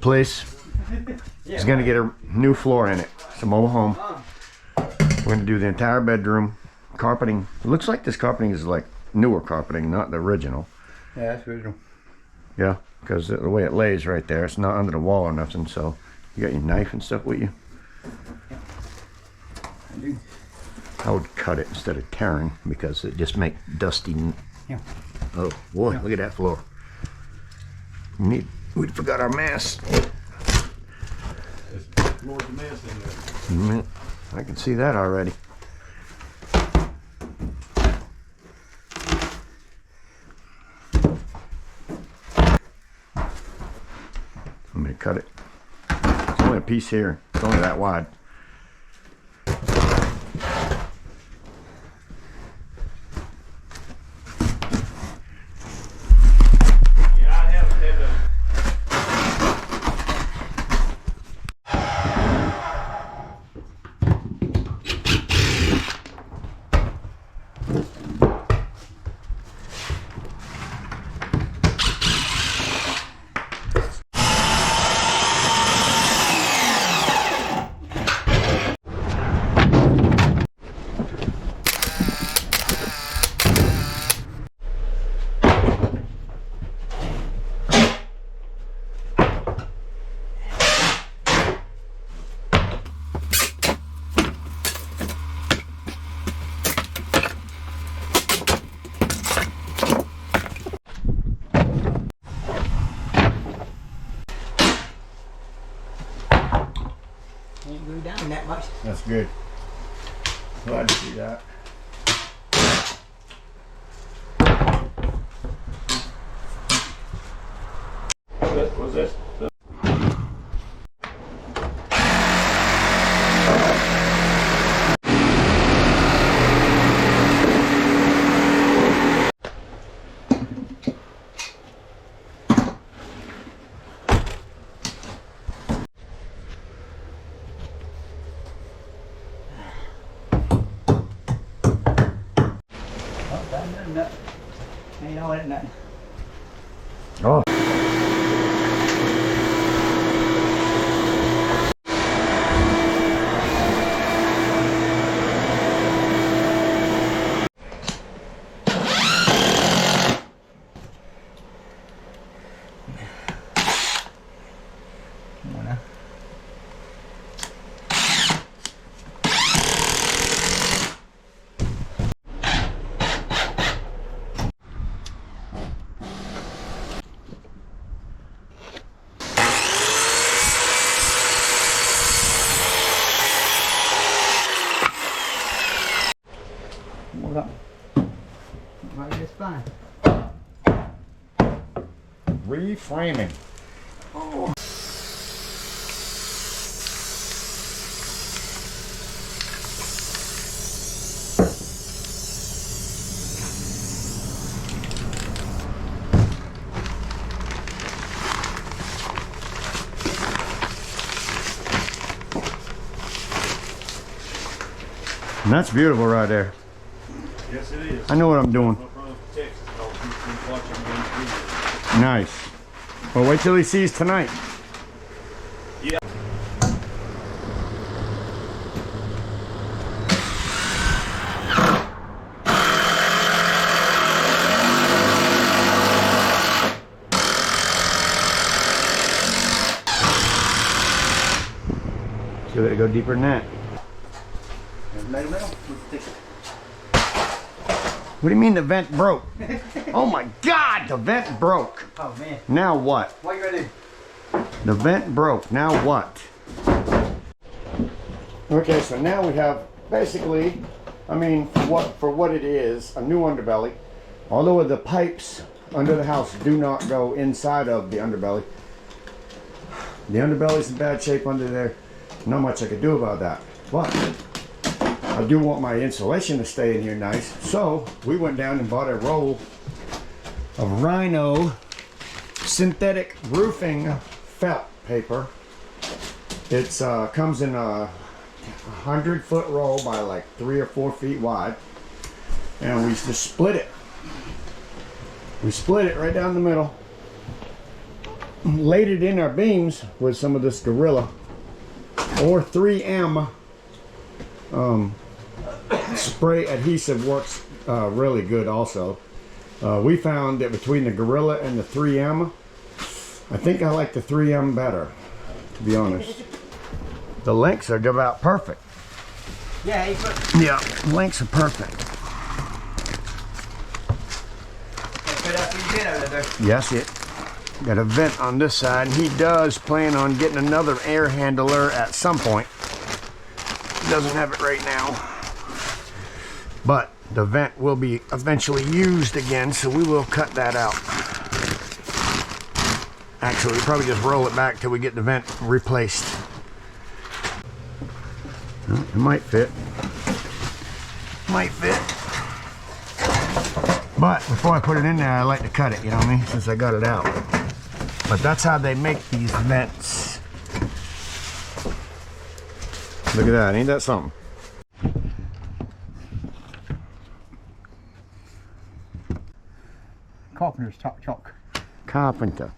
place is going to get a new floor in it. It's a mobile home. We're going to do the entire bedroom. Carpeting. It looks like this carpeting is like newer carpeting, not the original. Yeah, that's original. Yeah, because the way it lays right there, it's not under the wall or nothing. So you got your knife and stuff with you? I do. I would cut it instead of tearing because it just make dusty. Yeah. Oh boy, yeah. Look at that floor. We forgot our mask. There's more than mess in there. I can see that already. I'm gonna cut it. It's only a piece here. It's only that wide. Ain't glued down that much. That's good. Glad to see that. What's this? Ain't all that nothing. Oh. Come on now. Hold up. Right, it's fine. Reframing. Oh. And that's beautiful right there. Yes, it is. I know what I'm doing. I'm from Texas. I'll keep watching these Nice. Well, wait till he sees tonight. videos. Yeah. So let it go deeper than that. Metal. What do you mean the vent broke? Oh my God, the vent broke. Oh man. Now what? What you gonna do? The vent broke. Now what? Okay, so now we have basically, I mean, for what it is, a new underbelly. Although the pipes under the house do not go inside of the underbelly. The underbelly's in bad shape under there. Not much I could do about that. But I do want my insulation to stay in here nice. So we went down and bought a roll of Rhino synthetic roofing felt paper. It's comes in a 100-foot roll by like 3 or 4 feet wide, and we just split it. We split it right down the middle, laid it in our beams with some of this Gorilla or 3M spray adhesive. Works really good also. We found that between the Gorilla and the 3M, I think I like the 3M better, to be honest. The lengths are about perfect. Yeah, Yeah, lengths are perfect. Yes, it got a vent on this side, and he does plan on getting another air handler at some point. He doesn't have it right now, but the vent will be eventually used again, so we will cut that out. Actually, we'll probably just roll it back till we get the vent replaced. Well, it might fit. Might fit. But before I put it in there, I like to cut it, you know what I mean? Since I got it out. But that's how they make these vents. Look at that, ain't that something? Carpenter's top chalk. Carpenter.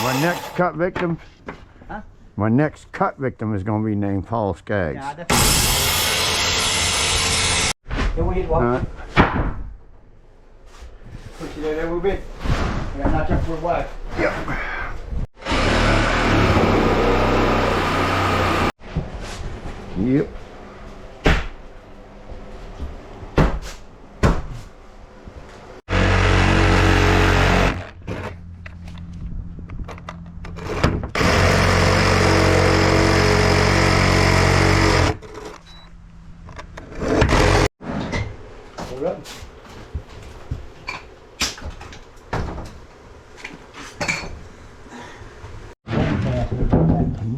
My next cut victim. Huh? My next cut victim is going to be named Paul Skaggs. Yeah, definitely. Then we hit one. Push it there a little bit. We got notch up for a while. Yep. Yep.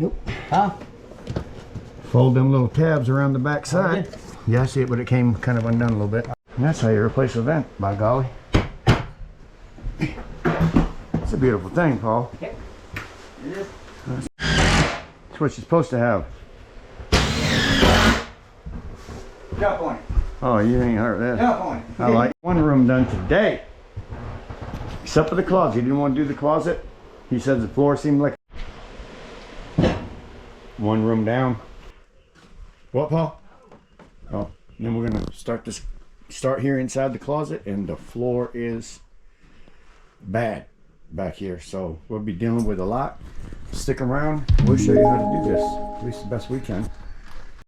Nope. Huh? Fold them little tabs around the back side. Yeah, I see it, but it came kind of undone a little bit. And that's how you replace a vent, by golly. It's a beautiful thing, Paul. Yep. It is. That's what you're supposed to have. Jump on it. Oh, you ain't heard that. Jump on it. I like one room done today. Except for the closet. He didn't want to do the closet. He said the floor seemed like one room down. What, Paul? Oh, then we're gonna start here inside the closet, and the floor is bad back here. So we'll be dealing with a lot. Stick around. We'll show you how to do this, at least the best we can.